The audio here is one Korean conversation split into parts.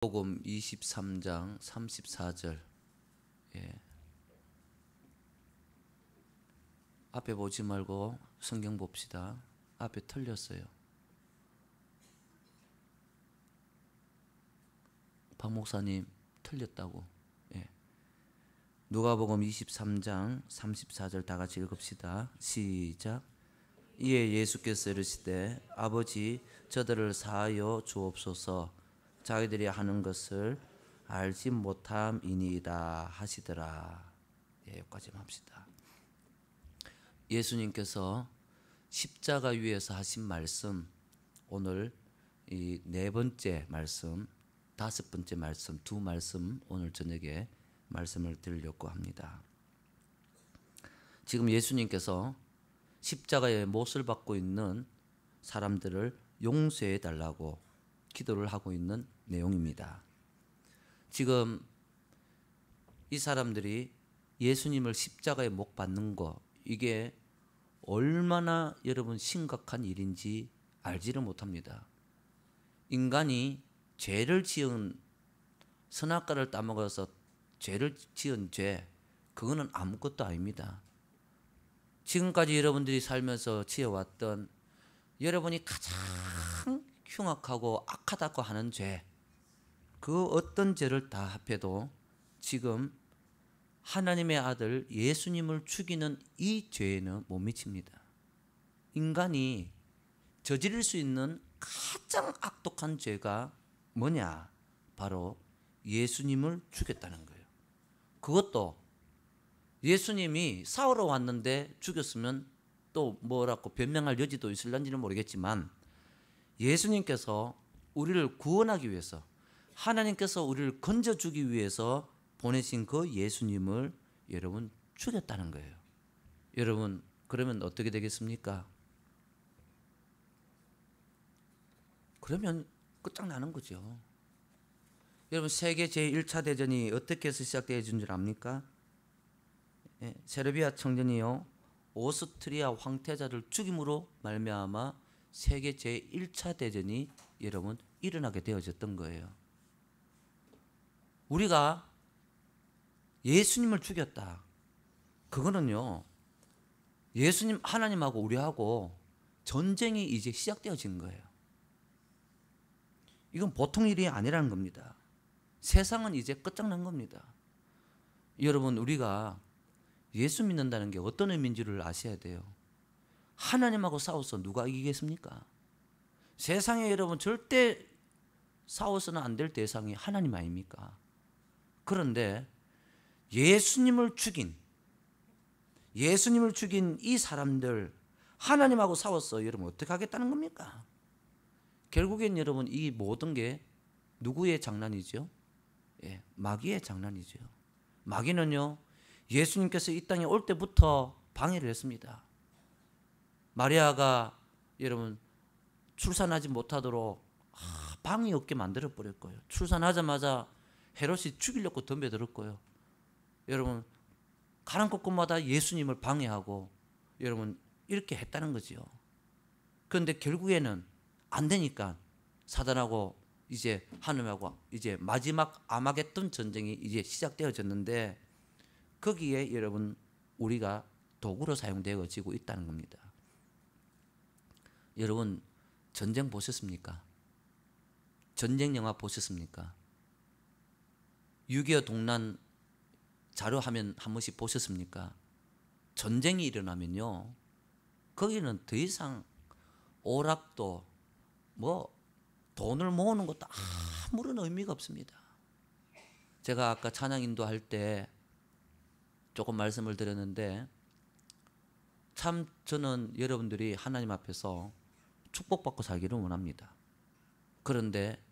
복음 23장 34절. 앞에 보지 말고 성경 봅시다. 앞에 틀렸어요. 박 목사님 틀렸다고. 누가복음 23장 34절 다 같이 읽읍시다. 시작. 이에 예수께서 이르시되 아버지 저들을 사하여 주옵소서 자기들이 하는 것을 알지 못함이니이다 하시더라. 여기까지 합시다. 예수님께서 십자가 위에서 하신 말씀, 오늘 이 네 번째 말씀, 다섯 번째 말씀, 두 말씀 오늘 저녁에 말씀을 드리려고 합니다. 지금 예수님께서 십자가의 못을 받고 있는 사람들을 용서해 달라고 기도를 하고 있는 내용입니다. 지금 이 사람들이 예수님을 십자가에 못 박는 거, 이게 얼마나 여러분 심각한 일인지 알지를 못합니다. 인간이 죄를 지은, 선악과를 따먹어서 죄를 지은 죄, 그거는 아무것도 아닙니다. 지금까지 여러분들이 살면서 지어왔던 여러분이 가장 흉악하고 악하다고 하는 죄, 그 어떤 죄를 다 합해도 지금 하나님의 아들 예수님을 죽이는 이 죄에는 못 미칩니다. 인간이 저지를 수 있는 가장 악독한 죄가 뭐냐? 바로 예수님을 죽였다는 거예요. 그것도 예수님이 싸우러 왔는데 죽였으면 또 뭐라고 변명할 여지도 있을런지는 모르겠지만, 예수님께서 우리를 구원하기 위해서, 하나님께서 우리를 건져주기 위해서 보내신 그 예수님을 여러분 죽였다는 거예요. 여러분 그러면 어떻게 되겠습니까? 그러면 끝장나는 거죠. 여러분 세계 제1차 대전이 어떻게 해서 시작되어진 줄 압니까? 세르비아 청년이요 오스트리아 황태자를 죽임으로 말미암아 세계 제1차 대전이 여러분 일어나게 되어졌던 거예요. 우리가 예수님을 죽였다. 그거는요, 예수님 하나님하고 우리하고 전쟁이 이제 시작되어진 거예요. 이건 보통 일이 아니라는 겁니다. 세상은 이제 끝장난 겁니다. 여러분 우리가 예수 믿는다는 게 어떤 의미인지를 아셔야 돼요. 하나님하고 싸워서 누가 이기겠습니까? 세상에 여러분 절대 싸워서는 안 될 대상이 하나님 아닙니까? 그런데 예수님을 죽인 이 사람들, 하나님하고 싸웠어. 여러분 어떻게 하겠다는 겁니까? 결국엔 여러분 이 모든 게 누구의 장난이죠? 마귀의 장난이죠. 마귀는요, 예수님께서 이 땅에 올 때부터 방해를 했습니다. 마리아가 여러분 출산하지 못하도록 방이 없게 만들어 버릴 거예요. 출산하자마자 헤롯이 죽이려고 덤벼들었 거예요. 여러분 가는 곳곳마다 예수님을 방해하고 여러분 이렇게 했다는 거죠. 그런데 결국에는 안 되니까 사단하고 이제 하나님하고 이제 마지막 아마겟돈 전쟁이 이제 시작되어졌는데, 거기에 여러분 우리가 도구로 사용되어지고 있다는 겁니다. 여러분 전쟁 보셨습니까? 전쟁 영화 보셨습니까? 6.25 동란 자료화면 한 번씩 보셨습니까? 전쟁이 일어나면요, 거기는 더 이상 오락도 뭐 돈을 모으는 것도 아무런 의미가 없습니다. 제가 아까 찬양 인도할 때 조금 말씀을 드렸는데, 참 저는 여러분들이 하나님 앞에서 축복받고 살기를 원합니다. 그런데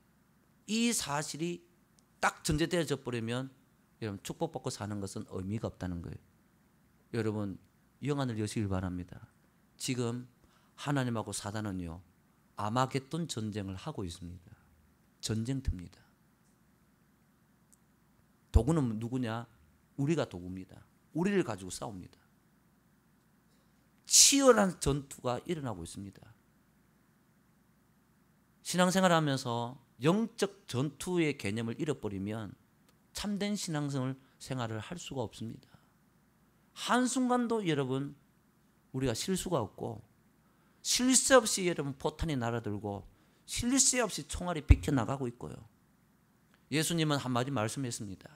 이 사실이 딱 전제되어져 버리면 여러분 축복받고 사는 것은 의미가 없다는 거예요. 여러분 영안을 여시길 바랍니다. 지금 하나님하고 사단은요 아마겟돈 전쟁을 하고 있습니다. 전쟁터입니다. 도구는 누구냐? 우리가 도구입니다. 우리를 가지고 싸웁니다. 치열한 전투가 일어나고 있습니다. 신앙생활하면서 영적 전투의 개념을 잃어버리면 참된 신앙생활을 할 수가 없습니다. 한순간도 여러분 우리가 실수가 없고 쉴 새 없이 여러분 포탄이 날아들고 쉴 새 없이 총알이 비켜나가고 있고요. 예수님은 한마디 말씀했습니다.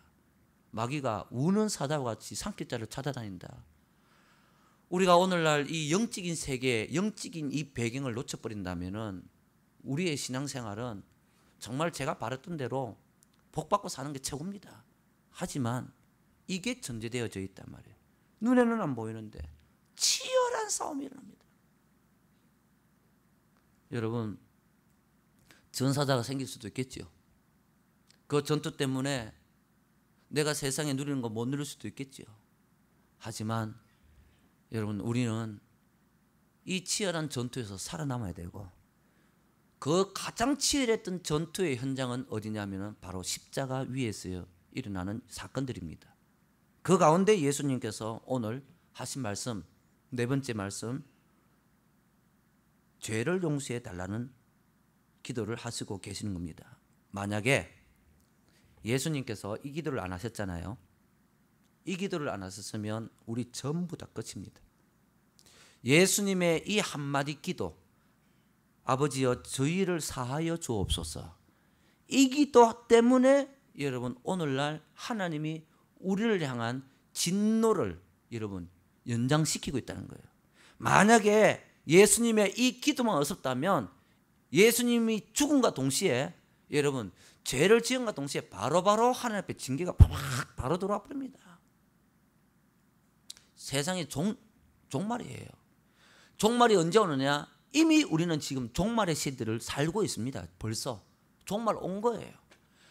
마귀가 우는 사자와 같이 산기자를 찾아다닌다. 우리가 오늘날 이 영적인 세계, 영적인 이 배경을 놓쳐버린다면 우리의 신앙생활은 정말 제가 바랬던 대로 복받고 사는 게 최고입니다. 하지만 이게 전제되어져 있단 말이에요. 눈에는 안 보이는데 치열한 싸움이 일어납니다. 여러분, 전사자가 생길 수도 있겠죠. 그 전투 때문에 내가 세상에 누리는 거 못 누릴 수도 있겠죠. 하지만 여러분, 우리는 이 치열한 전투에서 살아남아야 되고, 그 가장 치열했던 전투의 현장은 어디냐면 바로 십자가 위에서 일어나는 사건들입니다. 그 가운데 예수님께서 오늘 하신 말씀, 네 번째 말씀, 죄를 용서해 달라는 기도를 하시고 계시는 겁니다. 만약에 예수님께서 이 기도를 안 하셨잖아요. 이 기도를 안 하셨으면 우리 전부 다 끝입니다. 예수님의 이 한마디 기도, 아버지여 저희를 사하여 주옵소서, 이 기도 때문에 여러분 오늘날 하나님이 우리를 향한 진노를 여러분 연장시키고 있다는 거예요. 만약에 예수님의 이 기도만 없었다면 예수님이 죽음과 동시에 여러분 죄를 지음과 동시에 바로바로 하나님 앞에 징계가 바로 들어와 버립니다. 세상이 종말이에요. 종말이 언제 오느냐? 이미 우리는 지금 종말의 시대를 살고 있습니다. 벌써 종말 온 거예요.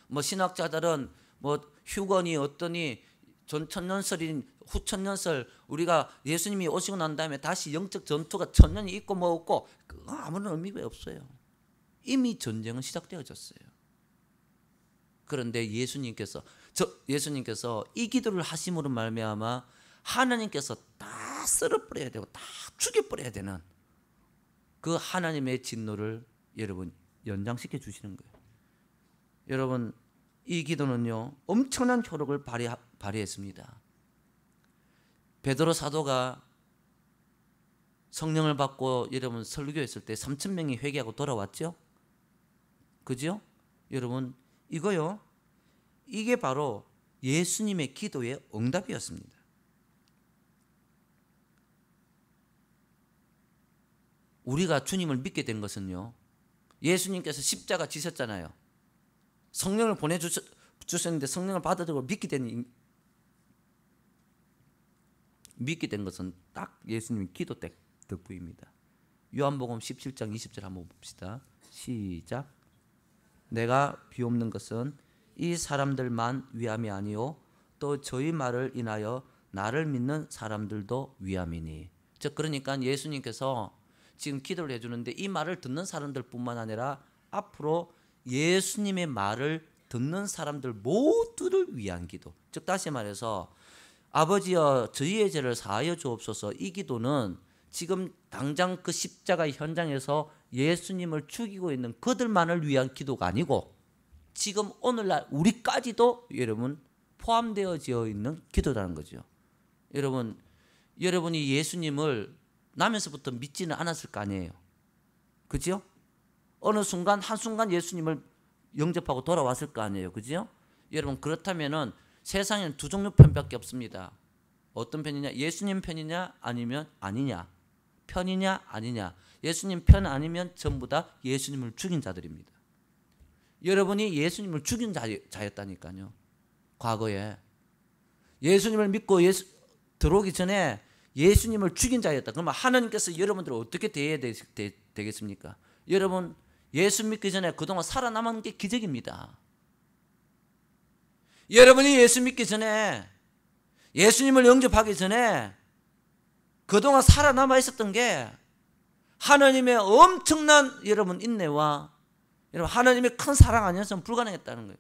뭐 신학자들은 뭐 휴건이 어떠니 전천년설인 후천년설, 우리가 예수님이 오시고 난 다음에 다시 영적 전투가 천년이 있고 뭐 없고 아무런 의미가 없어요. 이미 전쟁은 시작되어졌어요. 그런데 예수님께서 이 기도를 하심으로 말미암아 하나님께서 다 쓸어버려야 되고 다 죽여버려야 되는 그 하나님의 진노를 여러분 연장시켜 주시는 거예요. 여러분, 이 기도는요 엄청난 효력을 발휘했습니다. 베드로 사도가 성령을 받고 여러분 설교했을 때 3,000명이 회개하고 돌아왔죠? 그죠? 여러분, 이거요, 이게 바로 예수님의 기도의 응답이었습니다. 우리가 주님을 믿게 된 것은요, 예수님께서 십자가 지셨잖아요. 성령을 보내주셨는데 성령을 받아들이고 믿게 된 것은 딱 예수님의 기도 덕분입니다. 요한복음 17장 20절 한번 봅시다. 시작. 내가 비옵는 것은 이 사람들만 위함이 아니요 또 저희 말을 인하여 나를 믿는 사람들도 위함이니. 즉 그러니까 예수님께서 지금 기도를 해주는데 이 말을 듣는 사람들뿐만 아니라 앞으로 예수님의 말을 듣는 사람들 모두를 위한 기도. 즉 다시 말해서 아버지여 저희의 죄를 사하여 주옵소서, 이 기도는 지금 당장 그 십자가 현장에서 예수님을 죽이고 있는 그들만을 위한 기도가 아니고 지금 오늘날 우리까지도 여러분 포함되어져 있는 기도라는 거죠. 여러분이 예수님을 나면서부터 믿지는 않았을 거 아니에요. 그죠? 어느 순간 한순간 예수님을 영접하고 돌아왔을 거 아니에요. 그죠? 여러분, 그렇다면은 세상에는 두 종류 편밖에 없습니다. 어떤 편이냐? 예수님 편이냐 아니면 아니냐? 편이냐 아니냐? 예수님 편 아니면 전부 다 예수님을 죽인 자들입니다. 여러분이 예수님을 죽인 자였다니까요. 과거에 예수님을 믿고 들어오기 전에 예수님을 죽인 자였다. 그러면 하나님께서 여러분들을 어떻게 대해야 되겠습니까? 여러분, 예수 믿기 전에 그동안 살아남은 게 기적입니다. 여러분이 예수 믿기 전에, 예수님을 영접하기 전에 그동안 살아남아 있었던 게 하나님의 엄청난 여러분 인내와 여러분 하나님의 큰 사랑 아니었으면 불가능했다는 거예요.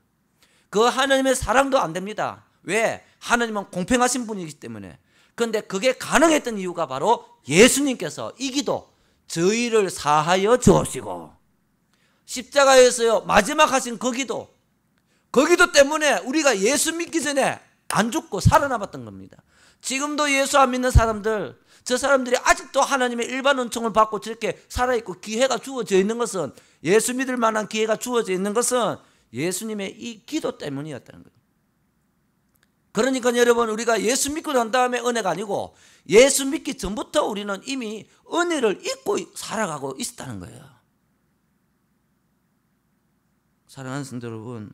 그 하나님의 사랑도 안 됩니다. 왜? 하나님은 공평하신 분이기 때문에. 그런데 그게 가능했던 이유가 바로 예수님께서 이 기도, 저희를 사하여 주옵시고 십자가에서요 마지막 하신 그 기도, 그 기도 때문에 우리가 예수 믿기 전에 안 죽고 살아남았던 겁니다. 지금도 예수 안 믿는 사람들, 저 사람들이 아직도 하나님의 일반 은총을 받고 저렇게 살아있고 기회가 주어져 있는 것은, 예수 믿을 만한 기회가 주어져 있는 것은 예수님의 이 기도 때문이었다는 거예요. 그러니까 여러분, 우리가 예수 믿고 난 다음에 은혜가 아니고 예수 믿기 전부터 우리는 이미 은혜를 잊고 살아가고 있었다는 거예요. 사랑하는 성도 여러분,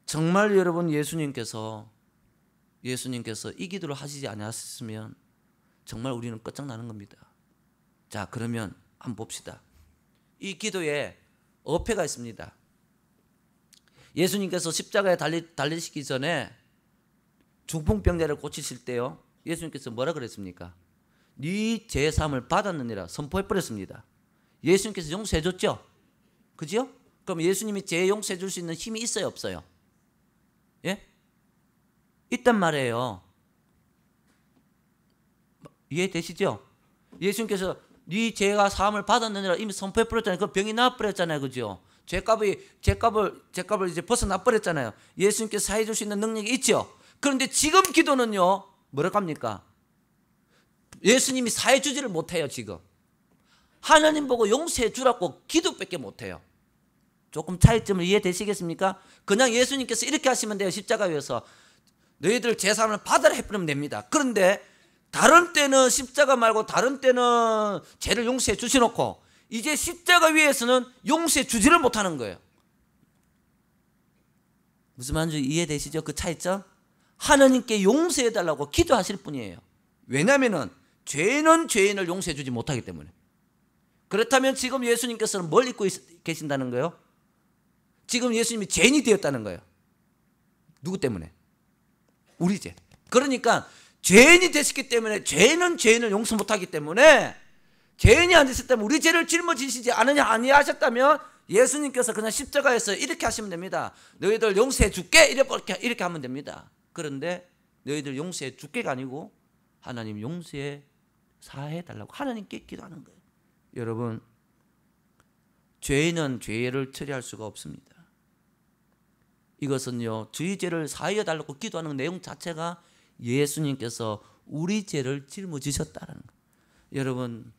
정말 여러분 예수님께서 이 기도를 하시지 않았으면 정말 우리는 끝장나는 겁니다. 자, 그러면 한번 봅시다. 이 기도에 어폐가 있습니다. 예수님께서 십자가에 달리시기 전에 중풍병자를 고치실 때요, 예수님께서 뭐라 그랬습니까? 네 죄사함을 받았느니라 선포해 버렸습니다. 예수님께서 용서해 줬죠? 그죠? 그럼 예수님이 죄 용서해 줄 수 있는 힘이 있어요, 없어요? 예? 있단 말이에요. 이해되시죠? 예수님께서 네 죄가 사함을 받았느니라 이미 선포해 버렸잖아요. 그 병이 나아 버렸잖아요. 그죠? 죄값을 이제 벗어나 버렸잖아요. 예수님께서 사해 줄 수 있는 능력이 있죠. 그런데 지금 기도는요, 뭐라고 합니까? 예수님이 사해 주지를 못해요. 지금 하나님 보고 용서해 주라고 기도밖에 못해요. 조금 차이점을 이해되시겠습니까? 그냥 예수님께서 이렇게 하시면 돼요. 십자가 위에서 너희들 죄사함을 받아라 해버리면 됩니다. 그런데 다른 때는 십자가 말고 다른 때는 죄를 용서해 주셔놓고 이제 십자가 위에서는 용서해 주지를 못하는 거예요. 무슨 말인지 이해되시죠? 그 차이점? 하나님께 용서해 달라고 기도하실 뿐이에요. 왜냐하면 죄는 죄인을 용서해 주지 못하기 때문에. 그렇다면 지금 예수님께서는 뭘 잊고 계신다는 거예요? 지금 예수님이 죄인이 되었다는 거예요. 누구 때문에? 우리 죄. 그러니까 죄인이 되셨기 때문에, 죄는 죄인을 용서 못하기 때문에, 죄인이 안 되셨다면, 우리 죄를 짊어지시지 아니하셨다면 예수님께서 그냥 십자가에서 이렇게 하시면 됩니다. 너희들 용서해 줄게, 이렇게 하면 됩니다. 그런데 너희들 용서해 줄게가 아니고 하나님 용서해 사해 달라고 하나님께 기도하는 거예요. 여러분, 죄인은 죄를 처리할 수가 없습니다. 이것은요, 저희 죄를 사하여 달라고 기도하는 내용 자체가 예수님께서 우리 죄를 짊어지셨다는 거예요. 여러분,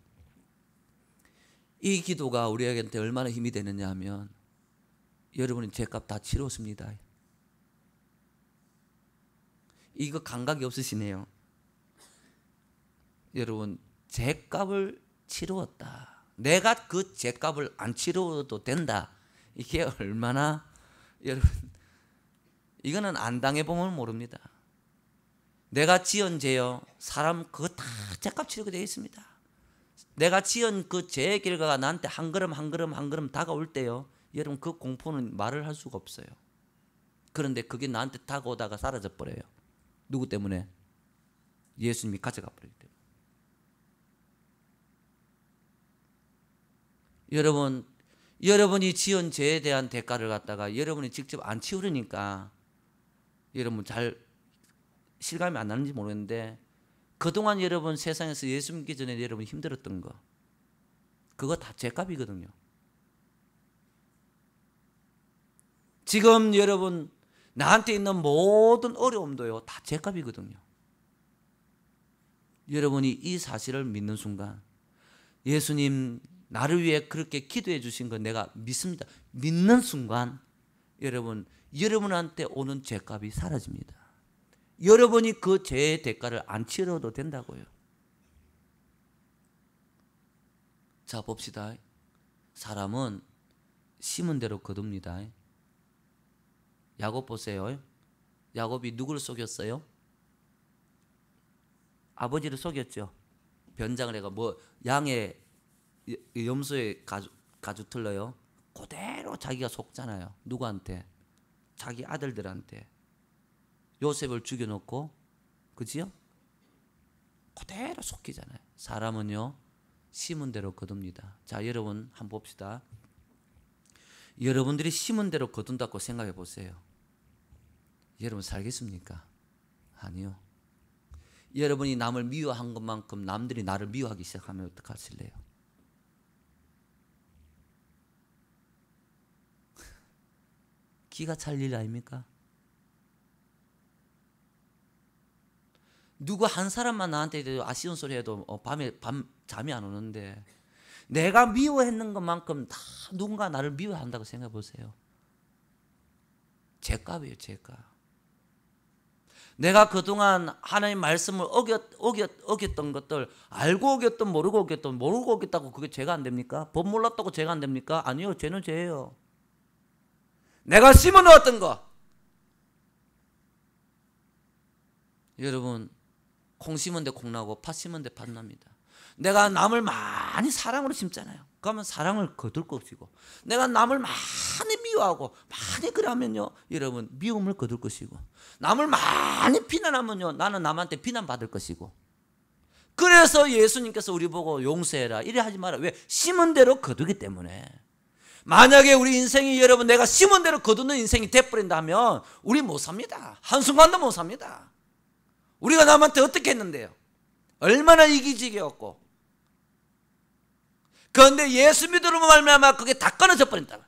이 기도가 우리에게 얼마나 힘이 되느냐 하면, 여러분이 죄값 다 치렀습니다. 이거 감각이 없으시네요. 여러분, 죄값을 치루었다. 내가 그 죄값을 안 치루어도 된다. 이게 얼마나, 여러분, 이거는 안 당해보면 모릅니다. 내가 지은 죄요, 사람 그거 다 죄값 치르게 되어 있습니다. 내가 지은 그 죄의 결과가 나한테 한 걸음 한 걸음 한 걸음 다가올 때요, 여러분 그 공포는 말을 할 수가 없어요. 그런데 그게 나한테 다가오다가 사라져 버려요. 누구 때문에? 예수님이 가져가 버리기 때문에. 여러분, 여러분이 지은 죄에 대한 대가를 갖다가 여러분이 직접 안 치우려니까 여러분 잘 실감이 안 나는지 모르겠는데, 그동안 여러분 세상에서 예수 믿기 전에 여러분 힘들었던 거, 그거 다 죄값이거든요. 지금 여러분 나한테 있는 모든 어려움도요, 다 죄값이거든요. 여러분이 이 사실을 믿는 순간, 예수님 나를 위해 그렇게 기도해 주신 거 내가 믿습니다. 믿는 순간 여러분한테 오는 죄값이 사라집니다. 여러분이 그 죄의 대가를 안 치러도 된다고요. 자, 봅시다. 사람은 심은 대로 거둡니다. 야곱 보세요. 야곱이 누구를 속였어요? 아버지를 속였죠. 변장을 해가 양의 염소에 가죽 틀러요. 그대로 자기가 속잖아요. 누구한테? 자기 아들들한테. 요셉을 죽여놓고, 그지요? 그대로 속이잖아요. 사람은요, 심은 대로 거둡니다. 자, 여러분 한번 봅시다. 여러분들이 심은 대로 거둔다고 생각해 보세요. 여러분 살겠습니까? 아니요. 여러분이 남을 미워한 것만큼 남들이 나를 미워하기 시작하면 어떡하실래요? 기가 찰 일 아닙니까? 누구 한 사람만 나한테 아쉬운 소리 해도 밤에 잠이 안 오는데, 내가 미워했는 것만큼 다 누군가 나를 미워한다고 생각해 보세요. 죄값이에요, 죄값. 내가 그동안 하나님 말씀을 어겼던 것들, 알고 어겼던 모르고 어겼다고 그게 죄가 안 됩니까? 법 몰랐다고 죄가 안 됩니까? 아니요, 죄는 죄예요. 내가 심어 놓았던 거, 여러분, 콩 심은 데 콩 나고 팥 심은 데 팥 납니다. 내가 남을 많이 사랑으로 심잖아요. 그러면 사랑을 거둘 것이고, 내가 남을 많이 미워하고 많이 그러면요, 여러분, 미움을 거둘 것이고, 남을 많이 비난하면요, 나는 남한테 비난받을 것이고. 그래서 예수님께서 우리 보고 용서해라, 이래 하지 마라. 왜? 심은 대로 거두기 때문에. 만약에 우리 인생이, 여러분, 내가 심은 대로 거두는 인생이 돼버린다면 우리 못 삽니다. 한순간도 못 삽니다. 우리가 남한테 어떻게 했는데요? 얼마나 이기적이었고. 그런데 예수 믿으로 말미암아 그게 다 끊어져 버린다.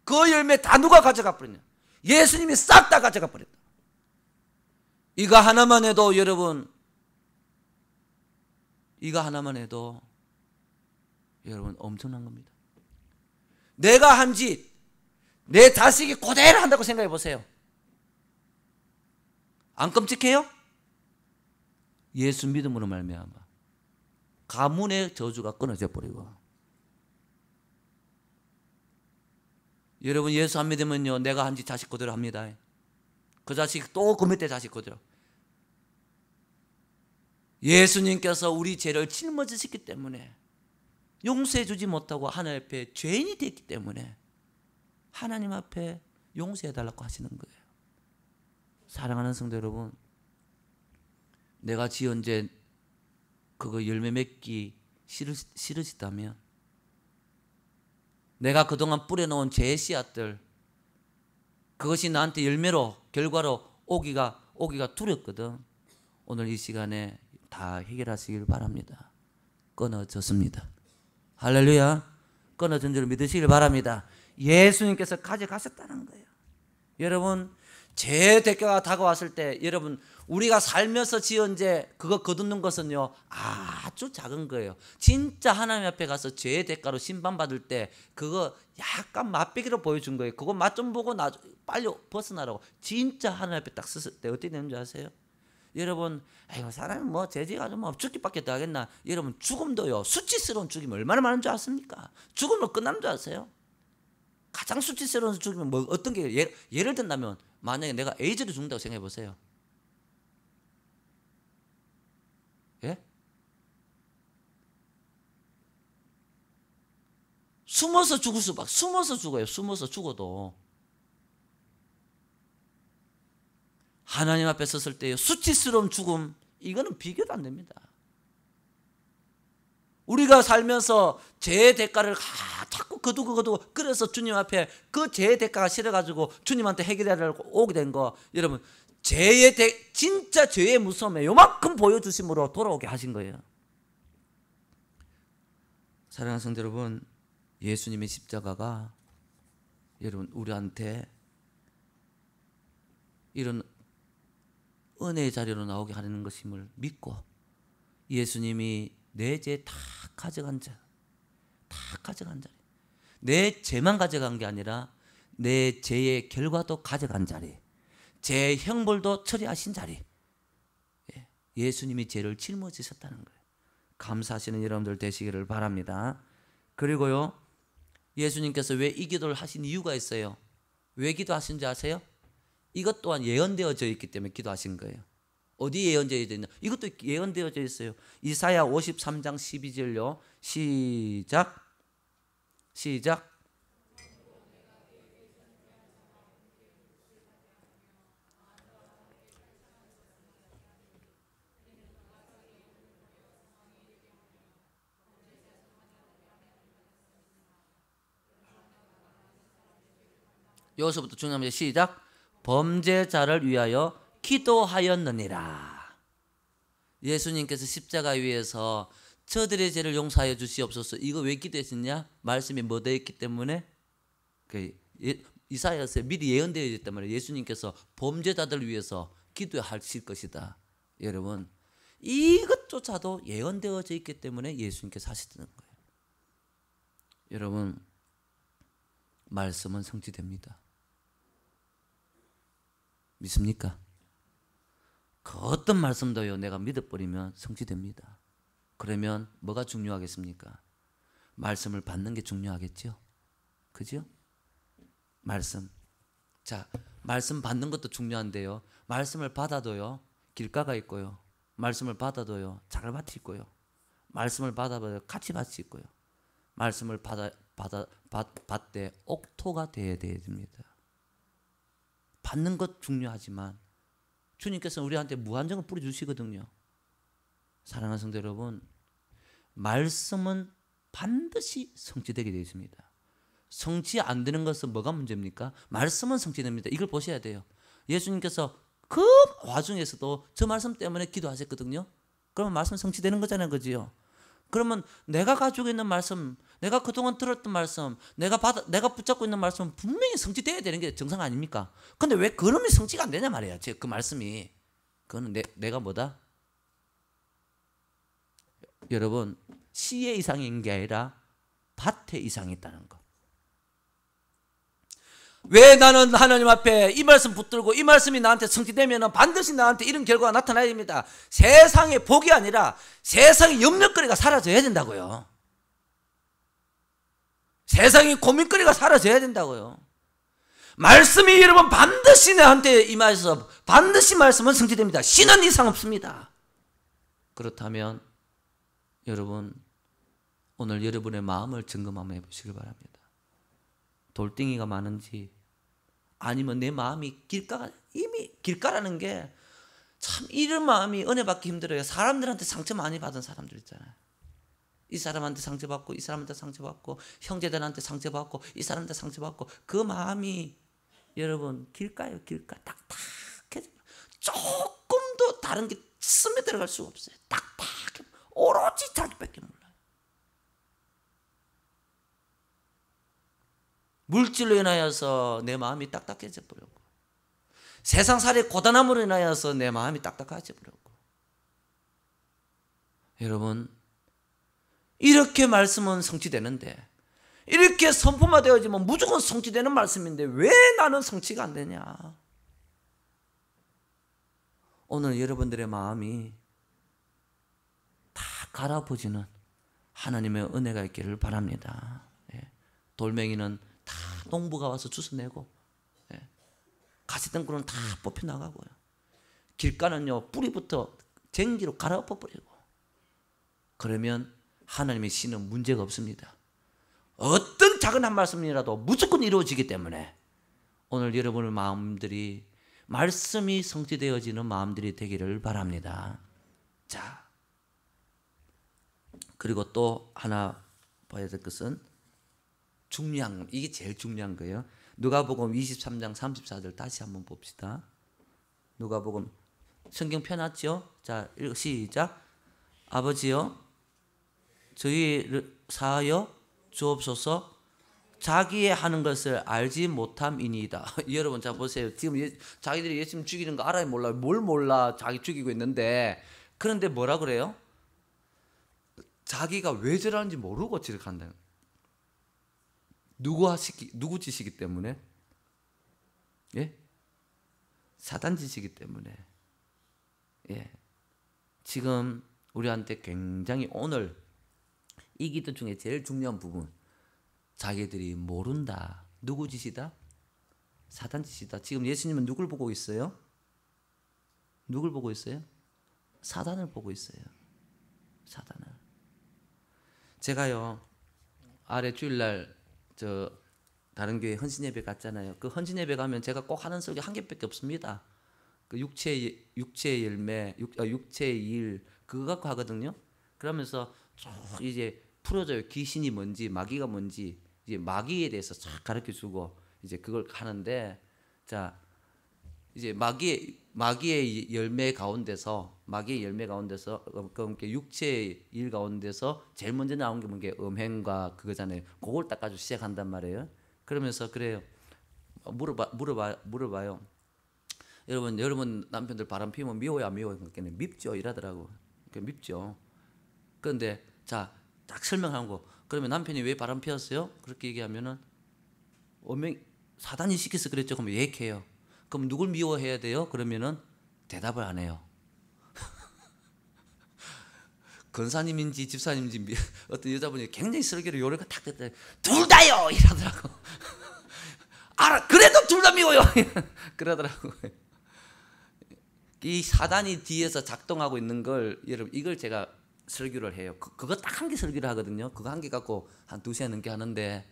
그 열매 다 누가 가져가 버리냐? 예수님이 싹 다 가져가 버린다. 이거 하나만 해도, 여러분, 이거 하나만 해도 여러분 엄청난 겁니다. 내가 한 짓 내 자식이 그대로 한다고 생각해 보세요. 안 끔찍해요? 예수 믿음으로 말미암아 가문의 저주가 끊어져 버리고. 여러분, 예수 안 믿으면요, 내가 한 짓 자식 그대로 합니다. 그 자식 또 그 밑에 자식 그대로. 예수님께서 우리 죄를 짊어지셨기 때문에, 용서해 주지 못하고 하나님 앞에 죄인이 됐기 때문에 하나님 앞에 용서해 달라고 하시는 거예요. 사랑하는 성도 여러분, 내가 지은 죄 그거 열매 맺기 싫으시다면, 내가 그동안 뿌려놓은 죄의 씨앗들, 그것이 나한테 열매로, 결과로 오기가 두렵거든. 오늘 이 시간에 다 해결하시길 바랍니다. 끊어졌습니다. 할렐루야. 끊어진 줄 믿으시길 바랍니다. 예수님께서 가져가셨다는 거예요. 여러분, 죄의 대가가 다가왔을 때, 여러분, 우리가 살면서 지은 죄 그거 거두는 것은요 아주 작은 거예요. 진짜 하나님 앞에 가서 죄의 대가로 심판받을 때 그거 약간 맛배기로 보여준 거예요. 그거 맛 좀 보고 빨리 벗어나라고. 진짜 하나님 앞에 딱 섰을 때 어떻게 되는 줄 아세요? 여러분, 아이고, 사람이 뭐 죄지가 뭐 죽기밖에 더 하겠나. 여러분, 죽음도요, 수치스러운 죽음이 얼마나 많은 줄 아십니까? 죽음으로 끝나는 줄 아세요? 가장 수치스러운 죽음은 뭐 어떤 게, 예를 든다면 만약에 내가 에이즈로 죽는다고 생각해 보세요. 예? 숨어서 죽을 수밖에. 숨어서 죽어요. 숨어서 죽어도. 하나님 앞에 섰을 때요, 수치스러운 죽음, 이거는 비교도 안 됩니다. 우리가 살면서 죄의 대가를 자꾸 거두고 그래서 주님 앞에 그 죄의 대가가 싫어가지고 주님한테 해결하려고 오게 된 거, 여러분, 진짜 죄의 무서움에 요만큼 보여주심으로 돌아오게 하신 거예요. 사랑하는 성도 여러분, 예수님의 십자가가 여러분 우리한테 이런 은혜의 자리로 나오게 하는 것임을 믿고, 예수님이 내 죄 다 가져간 자, 내 죄만 가져간 게 아니라 내 죄의 결과도 가져간 자리, 제 형벌도 처리하신 자리, 예수님이 죄를 짊어지셨다는 거예요. 감사하시는 여러분들 되시기를 바랍니다. 그리고요, 예수님께서 왜 이 기도를 하신 이유가 있어요. 왜 기도하신 줄 아세요? 이것 또한 예언되어져 있기 때문에 기도하신 거예요. 어디 예언되어져 있나? 이것도 예언되어져 있어요. 이사야 53장 12절요. 시작. 여기서부터 중요합니다. 시작. 범죄자를 위하여 기도하였느니라. 예수님께서 십자가 위에서 저들의 죄를 용서하여 주시옵소서, 이거 왜 기도했느냐? 말씀이 뭐 되어 있기 때문에, 이사야서에 미리 예언되어 있단 말이에요. 예수님께서 범죄자들을 위해서 기도하실 것이다. 여러분, 이것조차도 예언되어져 있기 때문에 예수님께서 하시는 거예요. 여러분, 말씀은 성취됩니다. 믿습니까? 그 어떤 말씀도요, 내가 믿어버리면 성취됩니다. 그러면 뭐가 중요하겠습니까? 말씀을 받는 게 중요하겠죠? 그죠? 말씀. 자, 말씀 받는 것도 중요한데요, 말씀을 받아도요, 길가가 있고요, 말씀을 받아도요, 자갈밭이 있고요, 말씀을 받아봐요, 같이 밭이 있고요, 말씀을 받되 옥토가 되어야 됩니다. 받는 것 중요하지만 주님께서는 우리한테 무한정을 뿌려주시거든요. 사랑하는 성도 여러분, 말씀은 반드시 성취되게 되어 있습니다. 성취 안 되는 것은 뭐가 문제입니까? 말씀은 성취됩니다. 이걸 보셔야 돼요. 예수님께서 그 와중에서도 저 말씀 때문에 기도하셨거든요. 그러면 말씀 성취되는 거잖아요. 그지요? 그러면 내가 가지고 있는 말씀, 내가 그동안 들었던 말씀, 내가 붙잡고 있는 말씀은 분명히 성취되어야 되는 게 정상 아닙니까? 근데 왜 그놈이 성취가 안 되냐 말이야. 그 말씀이. 그거는 내가 뭐다? 여러분, 씨의 이상인 게 아니라 밭의 이상이 있다는 거. 왜 나는 하나님 앞에 이 말씀 붙들고 이 말씀이 나한테 성취되면 반드시 나한테 이런 결과가 나타나야 됩니다. 세상의 복이 아니라 세상의 염려거리가 사라져야 된다고요. 세상의 고민거리가 사라져야 된다고요. 말씀이 여러분 반드시 나한테 임하여서 반드시 말씀은 성취됩니다. 신은 이상 없습니다. 그렇다면 여러분, 오늘 여러분의 마음을 점검 한번 해보시길 바랍니다. 돌덩이가 많은지, 아니면 내 마음이 이미 길가라는 게 참, 이런 마음이 은혜 받기 힘들어요. 사람들한테 상처 많이 받은 사람들 있잖아요. 이 사람한테 상처받고 이 사람한테 상처받고 형제들한테 상처받고 이 사람한테 상처받고, 그 마음이 여러분 길가예요. 길가. 딱딱해져. 조금도 다른 게 스며들어갈 수가 없어요. 딱딱해. 오로지 자기밖에 몰라요. 물질로 인하여서 내 마음이 딱딱해져 버렸고, 세상살이의 고단함으로 인하여서 내 마음이 딱딱해져 버렸고. 여러분, 이렇게 말씀은 성취되는데, 이렇게 선포되어지면 무조건 성취되는 말씀인데 왜 나는 성취가 안 되냐? 오늘 여러분들의 마음이 다 갈아버지는 하나님의 은혜가 있기를 바랍니다. 돌멩이는 다 농부가 와서 주워내고, 가시덩굴은 다 뽑혀나가고요, 길가는요 뿌리부터 쟁기로 갈아엎어버리고, 그러면 하나님의 신은 문제가 없습니다. 어떤 작은 한 말씀이라도 무조건 이루어지기 때문에 오늘 여러분의 마음들이 말씀이 성취되어지는 마음들이 되기를 바랍니다. 자, 그리고 또 하나 봐야 될 것은 중요한, 이게 제일 중요한 거예요. 누가복음 23장 34절 다시 한번 봅시다. 누가복음, 성경 펴놨죠? 자, 시작. 아버지여, 저희를 사하여 주옵소서. 자기의 하는 것을 알지 못함이니이다. 여러분, 자 보세요. 지금 자기들이 예수님 죽이는 거 알아야 몰라요? 뭘 몰라? 자기 죽이고 있는데. 그런데 뭐라 그래요? 자기가 왜 저러는지 모르고 저렇게 한다는 거예요. 누구 짓이기 때문에? 예? 사단 짓이기 때문에. 예. 지금 우리한테 굉장히 오늘 이 기도 중에 제일 중요한 부분, 자기들이 모른다. 누구 짓이다? 사단 짓이다. 지금 예수님은 누굴 보고 있어요? 누굴 보고 있어요? 사단을 보고 있어요. 사단을. 제가요, 아래 주일날 다른 교회 헌신예배 갔잖아요. 그 헌신예배 가면 제가 꼭 하는 설교 한 개밖에 없습니다. 그 육체의 열매, 육체의 일, 그거 갖고 하거든요. 그러면서 쭉 이제 풀어줘요. 귀신이 뭔지, 마귀가 뭔지, 이제 마귀에 대해서 쫙 가르쳐 주고, 이제 그걸 하는데, 자, 이제 마귀의 열매 가운데서, 그 육체의 일 가운데서 제일 먼저 나온 게 뭔게 음행과 그거잖아요. 그걸 닦아주고 시작한단 말이에요. 그러면서 그래요. 물어봐요. 여러분 남편들 바람 피우면 미워요, 안 미워요? 밉죠, 이러더라고. 밉죠. 그런데 자, 딱 설명하고, 그러면 남편이 왜 바람 피웠어요? 그렇게 얘기하면은 사단이 시켜서 그랬죠. 그러면 얘기해요. 그럼 누굴 미워해야 돼요? 그러면은 대답을 안 해요. 권사님인지 집사님인지 어떤 여자분이 굉장히 설교를 요래가 탁 됐더니 둘 다요! 이러더라고. 알아, 그래도 둘 다 미워요! 그러더라고. 이 사단이 뒤에서 작동하고 있는 걸, 여러분, 이걸 제가 설교를 해요. 그거 딱 한 개 설교를 하거든요. 그거 한 개 갖고 한 2시간 넘게 하는데,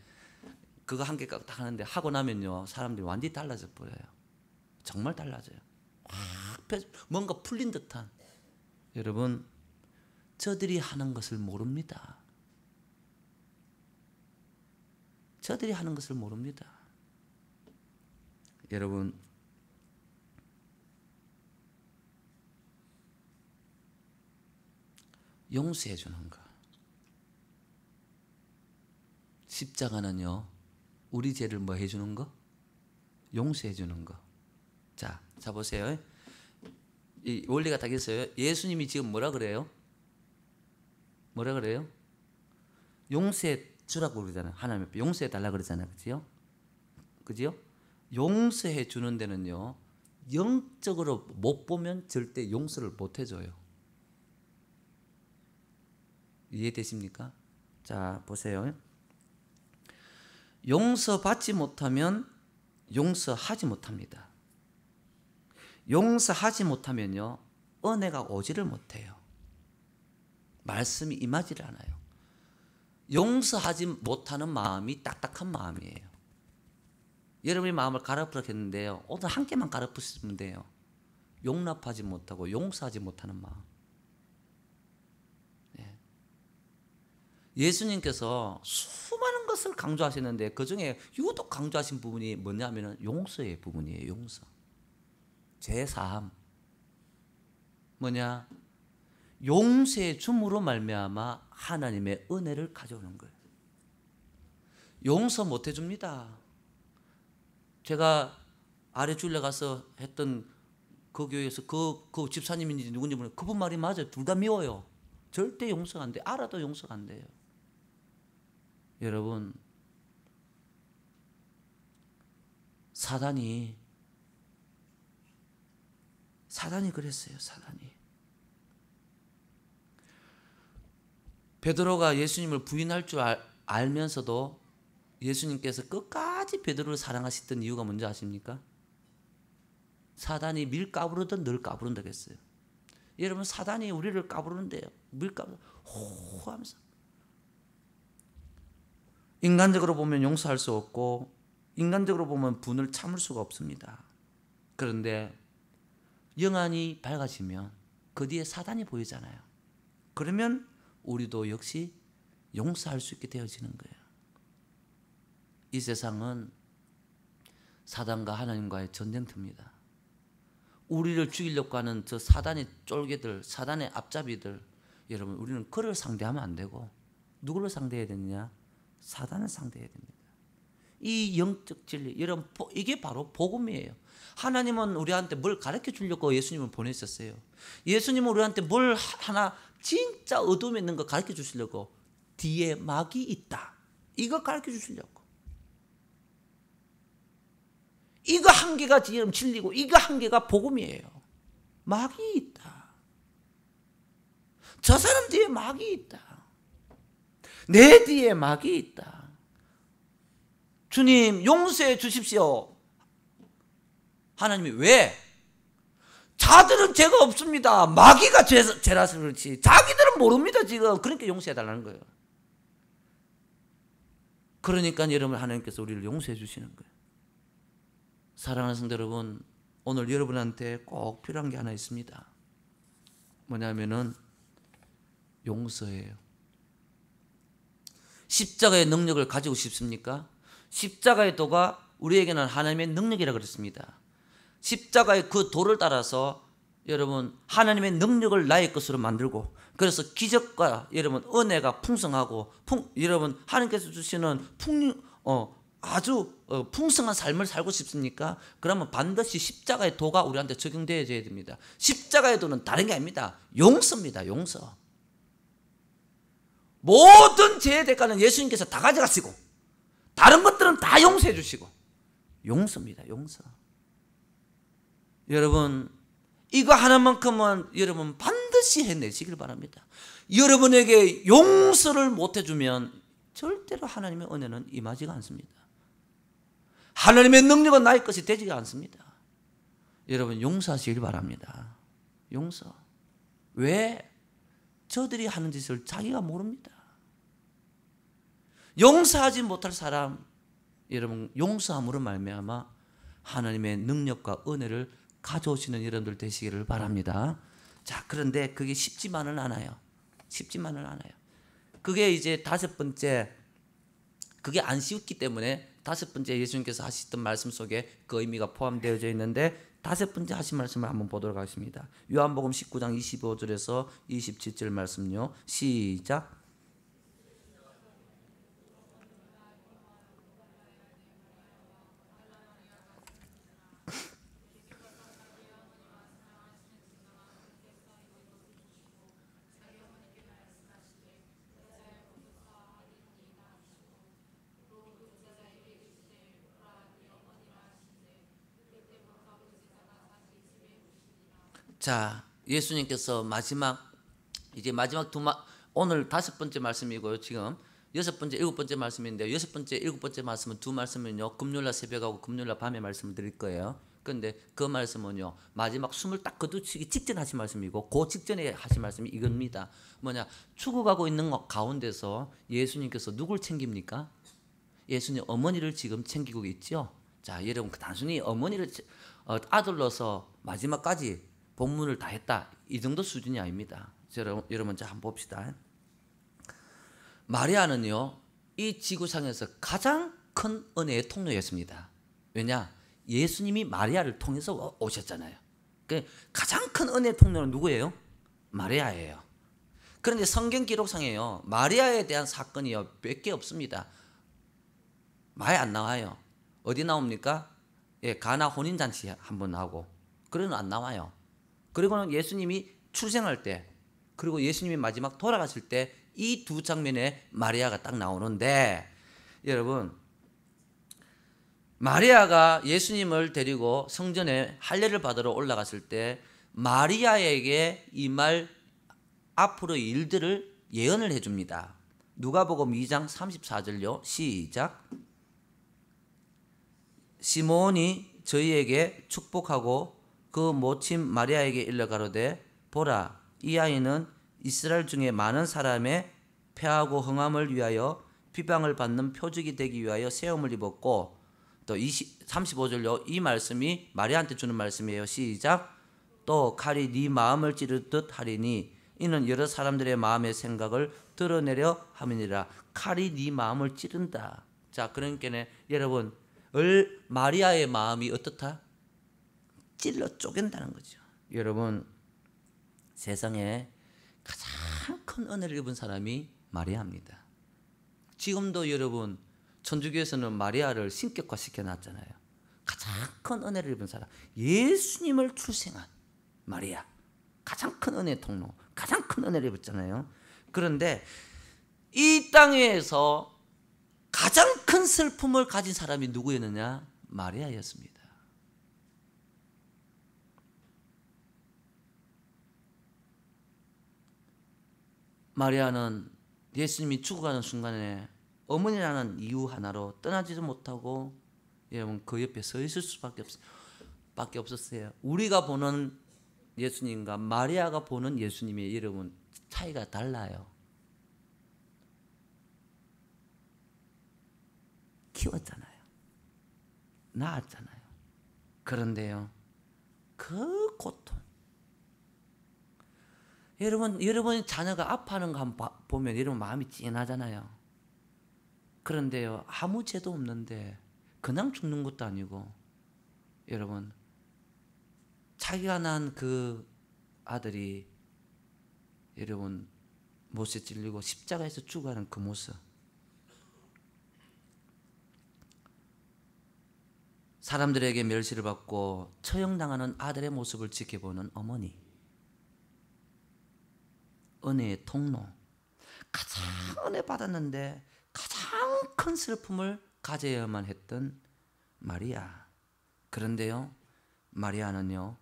그거 한 개 갖고 딱 하는데, 하고 나면요, 사람들이 완전히 달라져 버려요. 정말 달라져요. 뭔가 풀린 듯한. 여러분, 저들이 하는 것을 모릅니다. 저들이 하는 것을 모릅니다. 여러분, 용서해 주는 거. 십자가는요, 우리 죄를 뭐 해주는 거? 용서해 주는 거. 자 보세요. 이 원리가 딱 있어요. 예수님이 지금 뭐라 그래요? 뭐라 그래요? 용서해 주라고 그러잖아요. 하나님 앞에 용서해 달라 그러잖아요. 그지요? 그지요? 용서해 주는 데는요, 영적으로 못 보면 절대 용서를 못 해줘요. 이해되십니까? 자, 보세요. 용서받지 못하면 용서하지 못합니다. 용서하지 못하면요, 은혜가 오지를 못해요. 말씀이 임하지를 않아요. 용서하지 못하는 마음이 딱딱한 마음이에요. 여러분의 마음을 갈아엎으라고 했는데요, 오늘 한 개만 갈아엎으시면 돼요. 용납하지 못하고 용서하지 못하는 마음. 예수님께서 수많은 것을 강조하시는데 그 중에 유독 강조하신 부분이 뭐냐면 용서의 부분이에요. 용서. 죄사함. 뭐냐? 용서해 줌으로 말미암아 하나님의 은혜를 가져오는 거예요. 용서 못 해줍니다. 제가 아래 줄래 가서 했던 그 교회에서 그 집사님인지 누군지 모르겠는데 그분 말이 맞아요. 둘 다 미워요. 절대 용서가 안 돼요. 알아도 용서가 안 돼요. 여러분, 사단이 그랬어요. 사단이. 베드로가 예수님을 부인할 줄 알면서도 예수님께서 끝까지 베드로를 사랑하셨던 이유가 뭔지 아십니까? 사단이 밀 까부르든 늘 까부른다고 했어요. 여러분, 사단이 우리를 까부르는데요. 밀 까부르 호 하면서. 인간적으로 보면 용서할 수 없고 인간적으로 보면 분을 참을 수가 없습니다. 그런데 영안이 밝아지면 그 뒤에 사단이 보이잖아요. 그러면 우리도 역시 용서할 수 있게 되어지는 거예요. 이 세상은 사단과 하나님과의 전쟁터입니다. 우리를 죽이려고 하는 저 사단의 쫄개들, 사단의 앞잡이들, 여러분, 우리는 그를 상대하면 안 되고 누구를 상대해야 되느냐? 사단을 상대해야 됩니다. 이 영적 진리, 여러분, 이게 바로 복음이에요. 하나님은 우리한테 뭘 가르쳐 주려고 예수님을 보냈었어요. 예수님은 우리한테 뭘 하나 진짜 어둠에 있는 거 가르쳐 주시려고, 뒤에 막이 있다, 이거 가르쳐 주시려고. 이거 한 개가 지금 진리고 이거 한 개가 복음이에요. 막이 있다. 저 사람 뒤에 막이 있다. 내 뒤에 막이 있다. 주님, 용서해 주십시오. 하나님이 왜? 자들은 죄가 없습니다. 마귀가 죄라서 그렇지. 자기들은 모릅니다, 지금. 그러니까 용서해 달라는 거예요. 그러니까 여러분, 하나님께서 우리를 용서해 주시는 거예요. 사랑하는 성도 여러분, 오늘 여러분한테 꼭 필요한 게 하나 있습니다. 뭐냐면은 용서예요. 십자가의 능력을 가지고 싶습니까? 십자가의 도가 우리에게는 하나님의 능력이라고 그랬습니다. 십자가의 그 도를 따라서 여러분, 하나님의 능력을 나의 것으로 만들고, 그래서 기적과 여러분 은혜가 풍성하고 여러분 하나님께서 주시는 아주 풍성한 삶을 살고 싶습니까? 그러면 반드시 십자가의 도가 우리한테 적용되어야 됩니다. 십자가의 도는 다른 게 아닙니다. 용서입니다. 용서. 모든 죄의 대가는 예수님께서 다 가져가시고 다른 것들은 다 용서해 주시고 용서입니다. 용서. 여러분 이거 하나만큼은 여러분 반드시 해내시길 바랍니다. 여러분에게 용서를 못해주면 절대로 하나님의 은혜는 임하지가 않습니다. 하나님의 능력은 나의 것이 되지가 않습니다. 여러분 용서하시길 바랍니다. 용서. 왜? 저들이 하는 짓을 자기가 모릅니다. 용서하지 못할 사람, 여러분 용서함으로 말미암아 하나님의 능력과 은혜를 가져오시는 여러분들 되시기를 바랍니다. 자, 그런데 그게 쉽지만은 않아요. 쉽지만은 않아요. 그게 이제 다섯 번째, 그게 안 쉬웠기 때문에 다섯 번째 예수님께서 하시던 말씀 속에 그 의미가 포함되어져 있는데 다섯 번째 하신 말씀을 한번 보도록 하겠습니다. 요한복음 19장 25절에서 27절 말씀요. 시작. 자, 예수님께서 마지막 오늘 다섯 번째 말씀이고요. 지금 여섯 번째, 일곱 번째 말씀인데요. 여섯 번째, 일곱 번째 말씀은 두 말씀은요. 금요일날 새벽하고 금요일날 밤에 말씀을 드릴 거예요. 그런데 그 말씀은요. 마지막 숨을 딱 거두시기 직전 하신 말씀이고 그 직전에 하신 말씀이 이겁니다. 뭐냐? 죽어가고 있는 것 가운데서 예수님께서 누굴 챙깁니까? 예수님 어머니를 지금 챙기고 있죠. 자, 여러분 단순히 어머니를 아들로서 마지막까지 본문을 다 했다. 이 정도 수준이 아닙니다. 여러분 자 한번 봅시다. 마리아는요. 이 지구상에서 가장 큰 은혜의 통로였습니다. 왜냐? 예수님이 마리아를 통해서 오셨잖아요. 가장 큰 은혜의 통로는 누구예요? 마리아예요. 그런데 성경 기록상에요. 마리아에 대한 사건이요. 몇 개 없습니다. 많이 안 나와요. 어디 나옵니까? 예, 가나 혼인잔치 한번 나오고 그러는 안 나와요. 그리고는 예수님이 출생할 때 그리고 예수님이 마지막 돌아가실 때 이 두 장면에 마리아가 딱 나오는데 여러분 마리아가 예수님을 데리고 성전에 할례를 받으러 올라갔을 때 마리아에게 이 말 앞으로의 일들을 예언을 해줍니다. 누가복음 2장 34절요. 시작. 시몬이 저희에게 축복하고 그 모친 마리아에게 일러 가로되 보라 이 아이는 이스라엘 중에 많은 사람의 패하고 흥함을 위하여 비방을 받는 표적이 되기 위하여 세움을 입었고 또 35절요. 이 말씀이 마리아한테 주는 말씀이에요. 시작. 또 칼이 네 마음을 찌르듯 하리니 이는 여러 사람들의 마음의 생각을 드러내려 함이니라. 칼이 네 마음을 찌른다. 자, 그러니까 여러분 마리아의 마음이 어떻다? 찔러 쪼갠다는 거죠. 여러분 세상에 가장 큰 은혜를 입은 사람이 마리아입니다. 지금도 여러분 천주교에서는 마리아를 신격화 시켜놨잖아요. 가장 큰 은혜를 입은 사람 예수님을 출생한 마리아 가장 큰 은혜의 통로 가장 큰 은혜를 입었잖아요. 그런데 이 땅에서 가장 큰 슬픔을 가진 사람이 누구였느냐? 마리아였습니다. 마리아는 예수님이 죽어가는 순간에 어머니라는 이유 하나로 떠나지도 못하고 여러분 그 옆에 서 있을 수밖에 없었어요. 우리가 보는 예수님과 마리아가 보는 예수님의 여러분 차이가 달라요. 키웠잖아요. 낳았잖아요. 그런데요. 그 고통. 여러분 자녀가 아파하는 거 한번 보면 여러분 마음이 찡하잖아요. 그런데요. 아무 죄도 없는데 그냥 죽는 것도 아니고 여러분 자기가 낳은 그 아들이 여러분 못에 찔리고 십자가에서 죽어가는 그 모습 사람들에게 멸시를 받고 처형당하는 아들의 모습을 지켜보는 어머니, 은혜의 통로, 가장 은혜 받았는데 가장 큰 슬픔을 가져야만 했던 마리아. 그런데요, 마리아는요,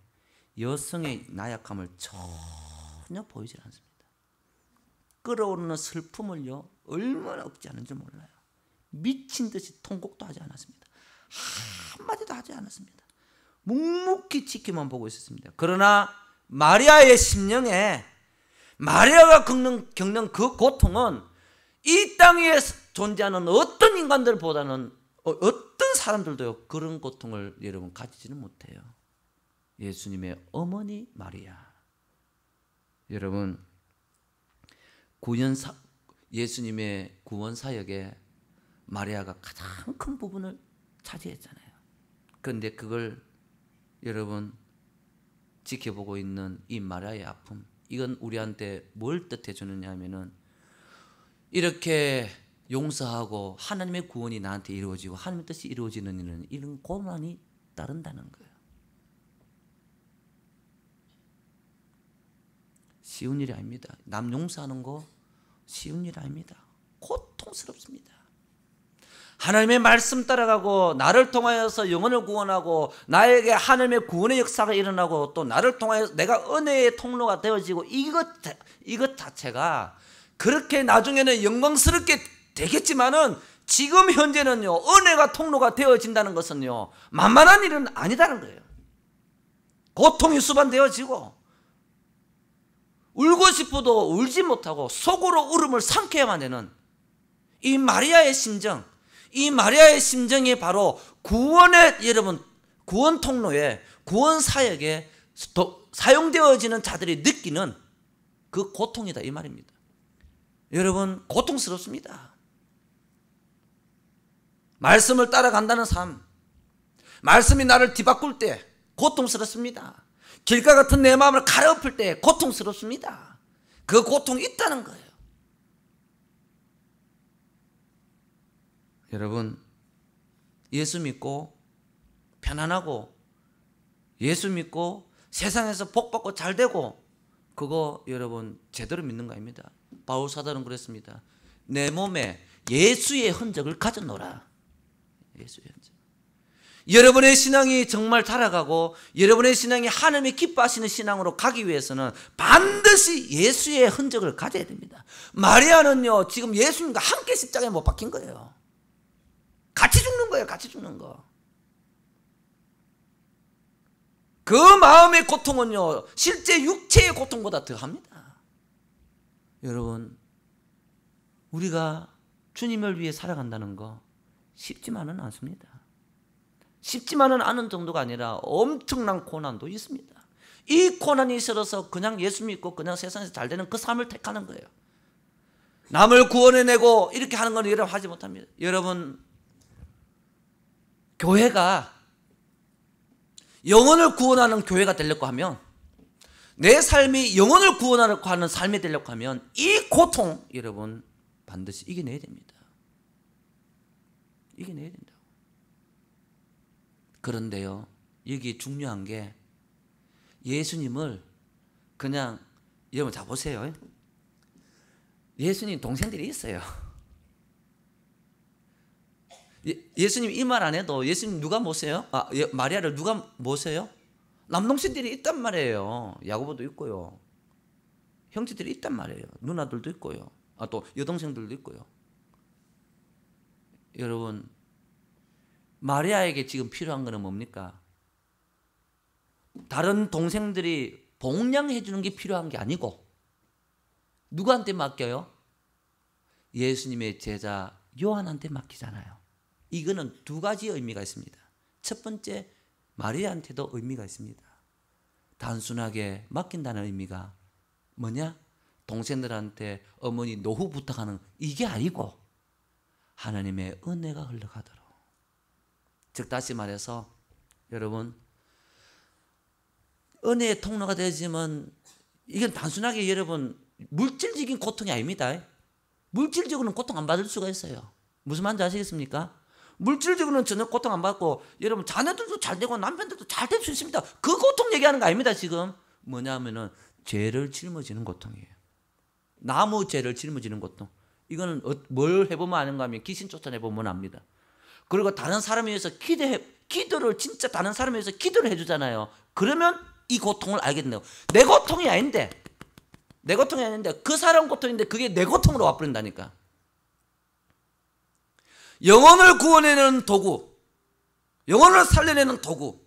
여성의 나약함을 전혀 보이지 않습니다. 끓어오르는 슬픔을요, 얼마나 억제하는지 몰라요. 미친 듯이 통곡도 하지 않았습니다. 한마디도 하지 않았습니다. 묵묵히 지켜만 보고 있었습니다. 그러나 마리아의 심령에, 마리아가 겪는 그 고통은 이 땅에 존재하는 어떤 인간들보다는, 어떤 사람들도요, 그런 고통을 여러분 가지지는 못해요. 예수님의 어머니 마리아. 여러분, 예수님의 구원 사역에 마리아가 가장 큰 부분을 차지했잖아요. 그런데 그걸 여러분 지켜보고 있는 이 마리아의 아픔, 이건 우리한테 뭘 뜻해 주느냐 하면은, 이렇게 용서하고 하나님의 구원이 나한테 이루어지고 하나님의 뜻이 이루어지는 일은 이런 고난이 따른다는 거예요. 쉬운 일이 아닙니다. 남 용서하는 거 쉬운 일 아닙니다. 고통스럽습니다. 하나님의 말씀 따라가고 나를 통하여서 영혼을 구원하고 나에게 하나님의 구원의 역사가 일어나고 또 나를 통하여서 내가 은혜의 통로가 되어지고 이것 자체가 그렇게 나중에는 영광스럽게 되겠지만은 지금 현재는요, 은혜가 통로가 되어진다는 것은요, 만만한 일은 아니다는 거예요. 고통이 수반되어지고 울고 싶어도 울지 못하고 속으로 울음을 삼켜야만 되는 이 마리아의 심정, 이 마리아의 심정이 바로 구원의, 여러분, 구원 통로에, 구원 사역에 사용되어지는 자들이 느끼는 그 고통이다, 이 말입니다. 여러분, 고통스럽습니다. 말씀을 따라간다는 삶, 말씀이 나를 뒤바꿀 때 고통스럽습니다. 길가 같은 내 마음을 갈아엎을 때 고통스럽습니다. 그 고통이 있다는 거예요. 여러분, 예수 믿고 편안하고 예수 믿고 세상에서 복 받고 잘 되고, 그거 여러분 제대로 믿는 거 아닙니다. 바울 사도는 그랬습니다. 내 몸에 예수의 흔적을 가져놓으라. 예수의 흔적. 여러분의 신앙이 정말 살아가고 여러분의 신앙이 하나님이 기뻐하시는 신앙으로 가기 위해서는 반드시 예수의 흔적을 가져야 됩니다. 마리아는요, 지금 예수님과 함께 십자가에 못 박힌 거예요. 같이 죽는 거예요. 같이 죽는 거. 그 마음의 고통은요, 실제 육체의 고통보다 더합니다. 여러분, 우리가 주님을 위해 살아간다는 거 쉽지만은 않습니다. 쉽지만은 않은 정도가 아니라 엄청난 고난도 있습니다. 이 고난이 있어서 그냥 예수 믿고 그냥 세상에서 잘 되는 그 삶을 택하는 거예요. 남을 구원해내고 이렇게 하는 건 여러분 하지 못합니다. 여러분, 교회가 영혼을 구원하는 교회가 되려고 하면, 내 삶이 영혼을 구원하려고 하는 삶이 되려고 하면 이 고통 여러분 반드시 이겨내야 됩니다. 이겨내야 된다고. 그런데요, 여기 중요한 게 예수님을 그냥, 여러분 자 보세요. 예수님 동생들이 있어요. 예수님 이 말 안 해도 예수님 누가 모세요? 마리아를 누가 모세요? 남동생들이 있단 말이에요. 야고보도 있고요. 형제들이 있단 말이에요. 누나들도 있고요. 또 여동생들도 있고요. 여러분, 마리아에게 지금 필요한 거는 뭡니까? 다른 동생들이 봉양해 주는 게 필요한 게 아니고 누구한테 맡겨요? 예수님의 제자 요한한테 맡기잖아요. 이거는 두 가지 의미가 있습니다. 첫 번째, 마리아한테도 의미가 있습니다. 단순하게 맡긴다는 의미가 뭐냐? 동생들한테 어머니 노후 부탁하는 이게 아니고 하나님의 은혜가 흘러가도록. 즉 다시 말해서 여러분, 은혜의 통로가 되어지면 이건 단순하게 여러분 물질적인 고통이 아닙니다. 물질적으로는 고통 안 받을 수가 있어요. 무슨 말인지 아시겠습니까? 물질적으로는 전혀 고통 안 받고 여러분 자녀들도 잘 되고 남편들도 잘 될 수 있습니다. 그 고통 얘기하는 거 아닙니다. 지금 뭐냐면은 죄를 짊어지는 고통이에요. 나무 죄를 짊어지는 고통. 이거는 뭘 해보면 아는가 하면 귀신 쫓아내보면 압니다. 그리고 다른 사람을 위해서 기도를 진짜 다른 사람을 위해서 기도를 해주잖아요. 그러면 이 고통을 알게 된다고. 내 고통이 아닌데 그 사람 고통인데 그게 내 고통으로 와버린다니까. 영혼을 구원해내는 도구, 영혼을 살려내는 도구.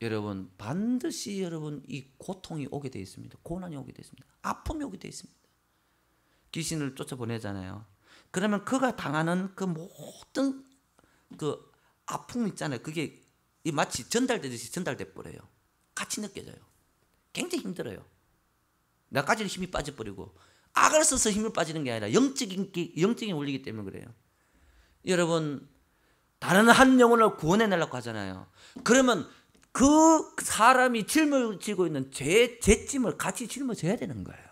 여러분 반드시 여러분 이 고통이 오게 되어 있습니다. 고난이 오게 되어 있습니다. 아픔이 오게 되어 있습니다. 귀신을 쫓아보내잖아요. 그러면 그가 당하는 그 모든 그 아픔 있잖아요. 그게 마치 전달되듯이 전달돼 버려요. 같이 느껴져요. 굉장히 힘들어요. 나까지는 힘이 빠져버리고 악을 써서 힘이 빠지는 게 아니라 영적인 원리이기 때문에 그래요. 여러분 다른 한 영혼을 구원해내려고 하잖아요. 그러면 그 사람이 짊어지고 있는 죄짐을 같이 짊어져야 되는 거예요.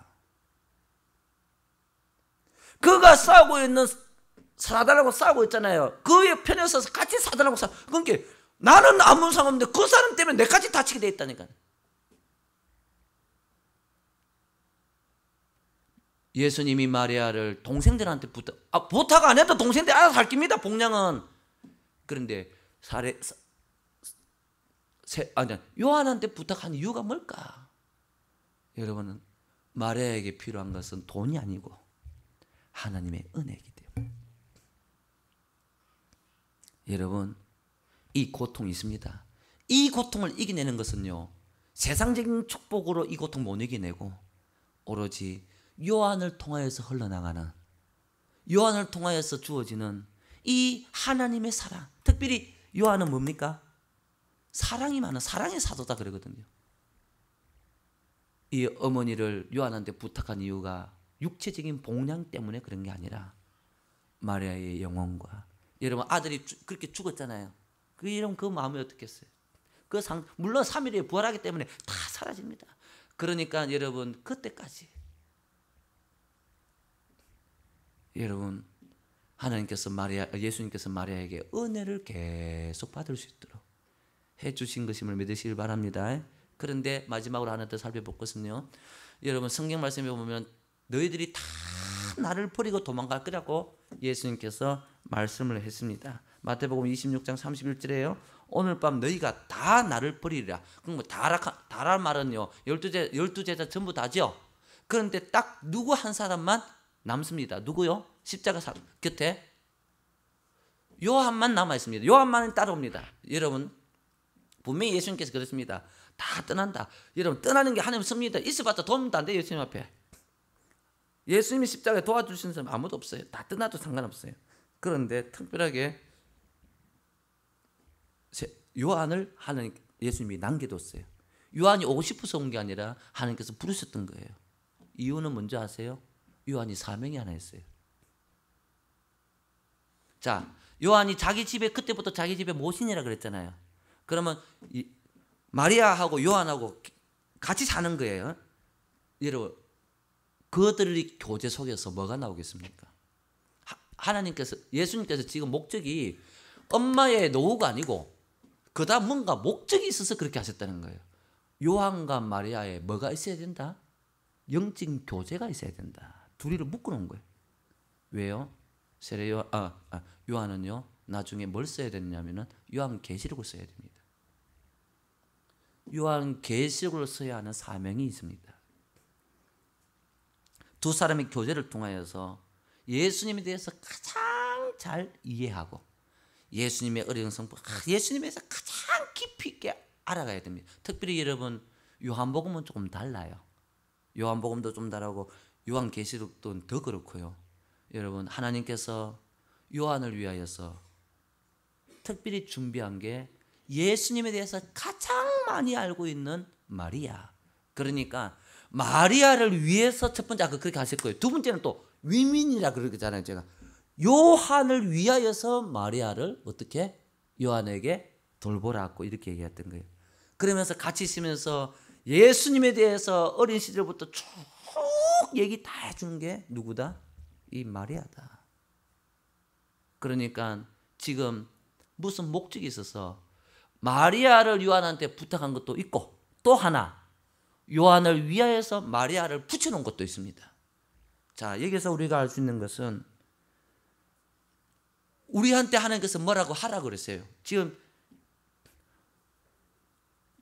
그가 싸우고 있는 사단하고 싸우고 있잖아요. 그의 편에 서서 같이 사단하고 싸우고. 그러니까 나는 아무 상관없는데 그 사람 때문에 내까지 다치게 돼 있다니까. 예수님이 마리아를 동생들한테 부탁 안 해도 동생들 알아서 할 겁니다. 복량은. 그런데 요한한테 부탁한 이유가 뭘까? 여러분은 마리아에게 필요한 것은 돈이 아니고 하나님의 은혜이기 때문에. 여러분 이 고통이 있습니다. 이 고통을 이겨내는 것은요 세상적인 축복으로 이 고통 못 이겨내고 오로지 요한을 통하여서 흘러나가는, 요한을 통하여서 주어지는 이 하나님의 사랑. 특별히 요한은 뭡니까? 사랑이 많은 사랑의 사도다 그러거든요. 이 어머니를 요한한테 부탁한 이유가 육체적인 복량 때문에 그런 게 아니라 마리아의 영혼과, 여러분 아들이 그렇게 죽었잖아요. 그 마음이 어떻겠어요? 물론 3일에 부활하기 때문에 다 사라집니다. 그러니까 여러분 그때까지 여러분 하나님께서 예수님께서 마리아에게 은혜를 계속 받을 수 있도록 해주신 것임을 믿으시길 바랍니다. 그런데 마지막으로 하나 더 살펴볼 것은요, 여러분 성경 말씀에 보면 너희들이 다 나를 버리고 도망갈 거라고 예수님께서 말씀을 했습니다. 마태복음 26장 31절에요. 오늘 밤 너희가 다 나를 버리리라. 그럼 뭐 다란 말은요 12제자 전부 다죠. 그런데 딱 누구 한 사람만 남습니다. 누구요? 십자가 곁에 요한만 남아 있습니다. 요한만은 따라옵니다. 여러분 분명히 예수님께서 그랬습니다. 다 떠난다. 여러분 떠나는 게 하나님 섭니다. 있어봤자 도움도 안 돼요. 예수님 앞에. 예수님이 십자가에 도와주시는 사람 아무도 없어요. 다 떠나도 상관없어요. 그런데 특별하게 요한을 예수님이 남겨뒀어요. 요한이 오고 싶어서 온 게 아니라 하나님께서 부르셨던 거예요. 이유는 뭔지 아세요? 요한이 사명이 하나 있어요. 자, 요한이 그때부터 자기 집에 모신이라 그랬잖아요. 그러면 마리아하고 요한하고 같이 사는 거예요. 여러분, 그들의 교제 속에서 뭐가 나오겠습니까? 예수님께서 지금 목적이 엄마의 노후가 아니고 그다음 뭔가 목적이 있어서 그렇게 하셨다는 거예요. 요한과 마리아에 뭐가 있어야 된다? 영적인 교제가 있어야 된다. 둘이를 묶어놓은 거예요. 왜요? 요한은요 나중에 뭘 써야 되냐면은 요한계시록을 써야 됩니다. 요한계시록을 써야 하는 사명이 있습니다. 두 사람의 교제를 통하여서 예수님에 대해서 가장 잘 이해하고 예수님의 어려운 성품, 예수님에 대해서 가장 깊이 있게 알아가야 됩니다. 특별히 여러분 요한복음은 조금 달라요. 요한복음도 좀 다르고 요한계시록도 더 그렇고요. 여러분 하나님께서 요한을 위하여서 특별히 준비한 게 예수님에 대해서 가장 많이 알고 있는 마리아. 그러니까 마리아를 위해서 첫 번째 그렇게 하실 거예요. 두 번째는 또 위민이라 그러잖아요. 제가 요한을 위하여서 마리아를 어떻게 요한에게 돌보라고 이렇게 얘기했던 거예요. 그러면서 같이 있으면서 예수님에 대해서 어린 시절부터 쭉 얘기 다 해주는 게 누구다? 이 마리아다. 그러니까 지금 무슨 목적이 있어서 마리아를 요한한테 부탁한 것도 있고, 또 하나 요한을 위하여서 마리아를 붙여놓은 것도 있습니다. 자, 여기서 우리가 알 수 있는 것은 우리한테 하나님께서 뭐라고 하라고 그랬어요. 지금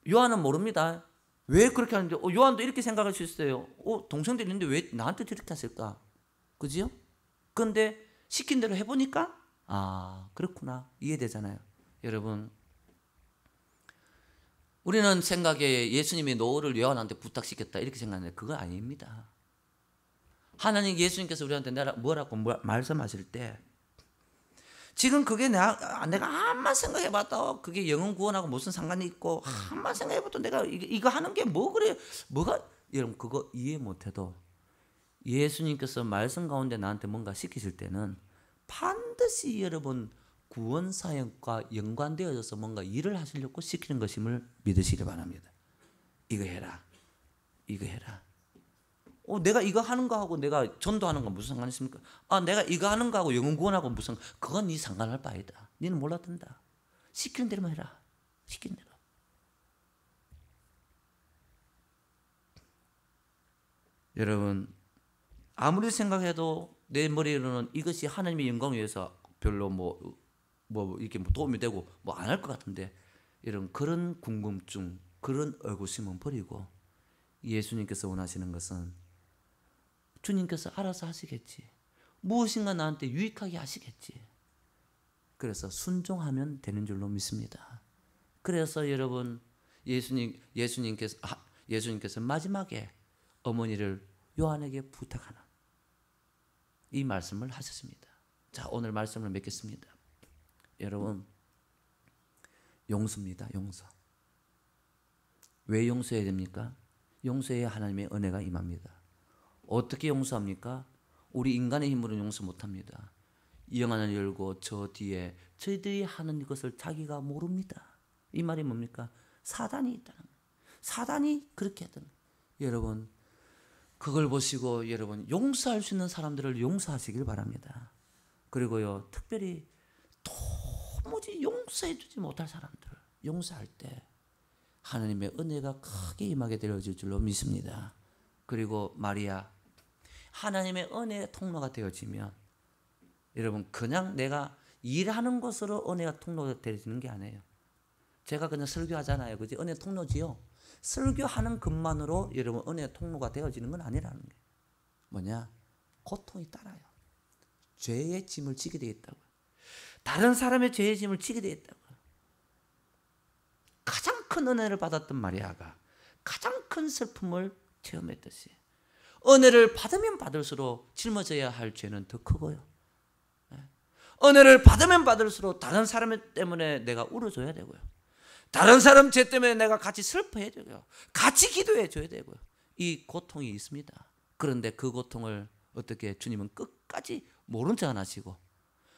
요한은 모릅니다. 왜 그렇게 하는데, 요한도 이렇게 생각할 수 있어요. 동생들이 있는데 왜 나한테 저렇게 하실까? 그지요? 그런데 시킨 대로 해보니까 그렇구나, 이해되잖아요. 여러분, 우리는 생각에 예수님이 노를 요한한테 부탁시켰다 이렇게 생각하는데 그건 아닙니다. 하나님, 예수님께서 우리한테 뭐라고 말씀하실 때 지금 그게 내가 한번 생각해봤다, 그게 영혼 구원하고 무슨 상관이 있고, 한번 생각해봤다, 내가 이거 하는 게 뭐 그래, 뭐가, 여러분 그거 이해 못해도 예수님께서 말씀 가운데 나한테 뭔가 시키실 때는 반드시 여러분 구원 사역과 연관되어져서 뭔가 일을 하시려고 시키는 것임을 믿으시기 바랍니다. 이거 해라, 이거 해라. 내가 이거 하는 거하고 내가 전도하는 거 무슨 상관이 있습니까? 내가 이거 하는 거하고 영혼 구원하고 무슨, 그건 네 상관할 바 아니다. 너는 몰라든다. 시키는 대로만 해라. 시키는 대로. 여러분, 아무리 생각해도 내 머리로는 이것이 하나님의 영광을 위해서 별로 이렇게 도움이 되고 안 할 것 같은데, 여러분 그런 궁금증, 그런 의구심은 버리고 예수님께서 원하시는 것은 주님께서 알아서 하시겠지. 무엇인가 나한테 유익하게 하시겠지. 그래서 순종하면 되는 줄로 믿습니다. 그래서 여러분, 예수님께서 마지막에 어머니를 요한에게 부탁하는 이 말씀을 하셨습니다. 자, 오늘 말씀을 맺겠습니다. 여러분, 용서입니다. 용서. 왜 용서해야 됩니까? 용서해야 하나님의 은혜가 임합니다. 어떻게 용서합니까? 우리 인간의 힘으로는 용서 못합니다. 영안을 열고 저 뒤에 저희들이 하는 것을 자기가 모릅니다. 이 말이 뭡니까? 사단이 있다는 거예요. 사단이 그렇게 했던 거예요. 여러분, 그걸 보시고 여러분 용서할 수 있는 사람들을 용서하시길 바랍니다. 그리고요, 특별히 도무지 용서해 주지 못할 사람들 용서할 때 하나님의 은혜가 크게 임하게 되어질 줄로 믿습니다. 그리고 마리아, 하나님의 은혜의 통로가 되어지면 여러분 그냥 내가 일하는 것으로 은혜가 통로가 되어지는 게 아니에요. 제가 그냥 설교하잖아요. 그지? 은혜 통로지요. 설교하는 것만으로 여러분 은혜의 통로가 되어지는 건 아니라는 거예요. 뭐냐? 고통이 따라요. 죄의 짐을 지게 되어 있다고요. 다른 사람의 죄의 짐을 지게 되어 있다고요. 가장 큰 은혜를 받았던 마리아가 가장 큰 슬픔을 체험했듯이 은혜를 받으면 받을수록 짊어져야 할 죄는 더 크고요. 은혜를 받으면 받을수록 다른 사람 때문에 내가 울어줘야 되고요. 다른 사람 죄 때문에 내가 같이 슬퍼해야 되고요. 같이 기도해 줘야 되고요. 이 고통이 있습니다. 그런데 그 고통을 어떻게 주님은 끝까지 모른 척 안 하시고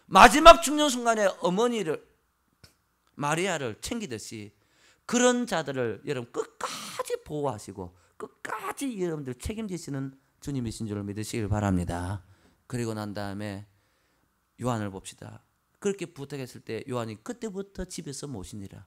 마지막 죽는 순간에 어머니를 마리아를 챙기듯이 그런 자들을 여러분 끝까지 보호하시고 끝까지 여러분들 책임지시는 주님이신 줄 믿으시길 바랍니다. 그리고 난 다음에 요한을 봅시다. 그렇게 부탁했을 때 요한이 그때부터 집에서 모시니라.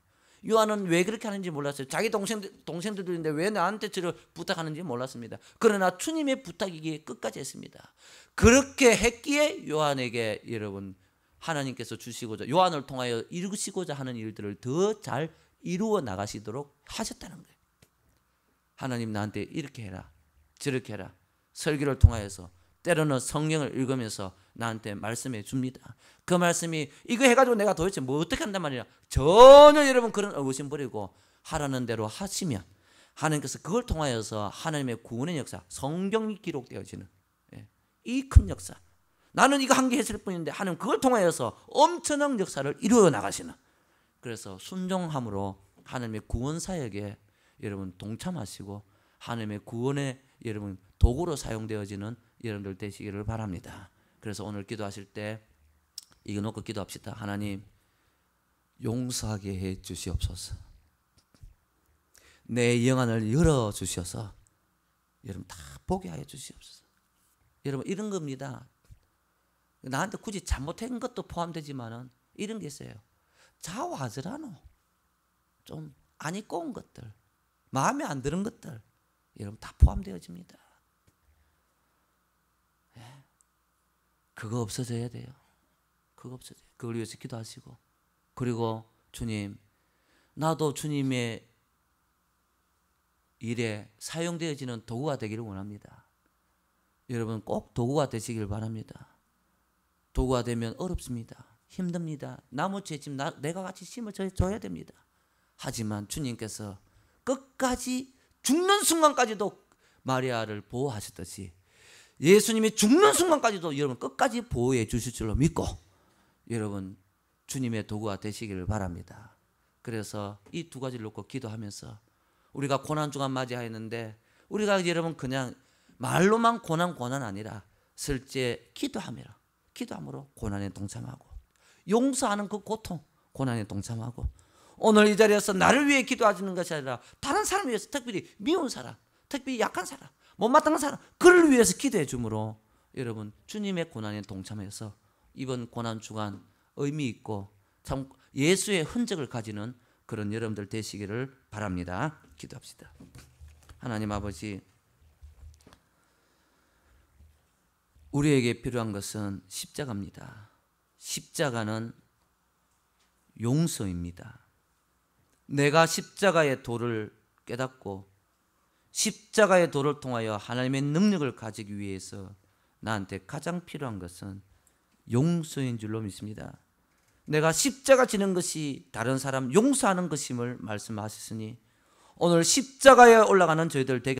요한은 왜 그렇게 하는지 몰랐어요. 자기 동생들도 있는데 왜 나한테 저를 부탁하는지 몰랐습니다. 그러나 주님의 부탁이기에 끝까지 했습니다. 그렇게 했기에 요한에게 여러분 하나님께서 주시고자 요한을 통하여 이루시고자 하는 일들을 더 잘 이루어 나가시도록 하셨다는 거예요. 하나님 나한테 이렇게 해라, 저렇게 해라. 설교를 통하여서 때로는 성경을 읽으면서 나한테 말씀해 줍니다. 그 말씀이 이거 해가지고 내가 도대체 뭐 어떻게 한단 말이야. 전혀 여러분 그런 의구심 버리고 하라는 대로 하시면 하나님께서 그걸 통하여서 하나님의 구원의 역사, 성경이 기록되어지는 이 큰 역사. 나는 이거 한 개 했을 뿐인데 하나님 그걸 통하여서 엄청난 역사를 이루어 나가시는. 그래서 순종함으로 하나님의 구원 사역에 여러분 동참하시고 하나님의 구원의 여러분 도구로 사용되어지는 여러분들 되시기를 바랍니다. 그래서 오늘 기도하실 때 이거 놓고 기도합시다. 하나님 용서하게 해 주시옵소서. 내 영안을 열어 주셔서 여러분 다 보게 하여 주시옵소서. 여러분 이런 겁니다. 나한테 굳이 잘못한 것도 포함되지만은 이런 게 있어요. 자화자라노 좀 안 입고 온 것들, 마음에 안 드는 것들, 여러분 다 포함되어집니다. 그거 없어져야 돼요. 그거 없어져요. 그걸 위해서 기도하시고, 그리고 주님, 나도 주님의 일에 사용되어지는 도구가 되기를 원합니다. 여러분 꼭 도구가 되시길 바랍니다. 도구가 되면 어렵습니다. 힘듭니다. 나무 채집 내가 같이 심어줘야 됩니다. 하지만 주님께서 끝까지 죽는 순간까지도 마리아를 보호하셨듯이 예수님이 죽는 순간까지도 여러분 끝까지 보호해 주실 줄로 믿고 여러분 주님의 도구가 되시기를 바랍니다. 그래서 이 두 가지를 놓고 기도하면서 우리가 고난주간 맞이하였는데 우리가 여러분 그냥 말로만 고난 아니라 실제 기도함으로 고난에 동참하고 용서하는 그 고통 고난에 동참하고 오늘 이 자리에서 나를 위해 기도하시는 것이 아니라 다른 사람을 위해서 특별히 미운 사람, 특별히 약한 사람, 못마땅한 사람 그를 위해서 기도해 주므로 여러분 주님의 고난에 동참해서 이번 고난주간 의미 있고 참 예수의 흔적을 가지는 그런 여러분들 되시기를 바랍니다. 기도합시다. 하나님 아버지, 우리에게 필요한 것은 십자가입니다. 십자가는 용서입니다. 내가 십자가의 도를 깨닫고 십자가의 도를 통하여 하나님의 능력을 가지기 위해서 나한테 가장 필요한 것은 용서인 줄로 믿습니다. 내가 십자가 지는 것이 다른 사람 용서하는 것임을 말씀하셨으니 오늘 십자가에 올라가는 저희들 되게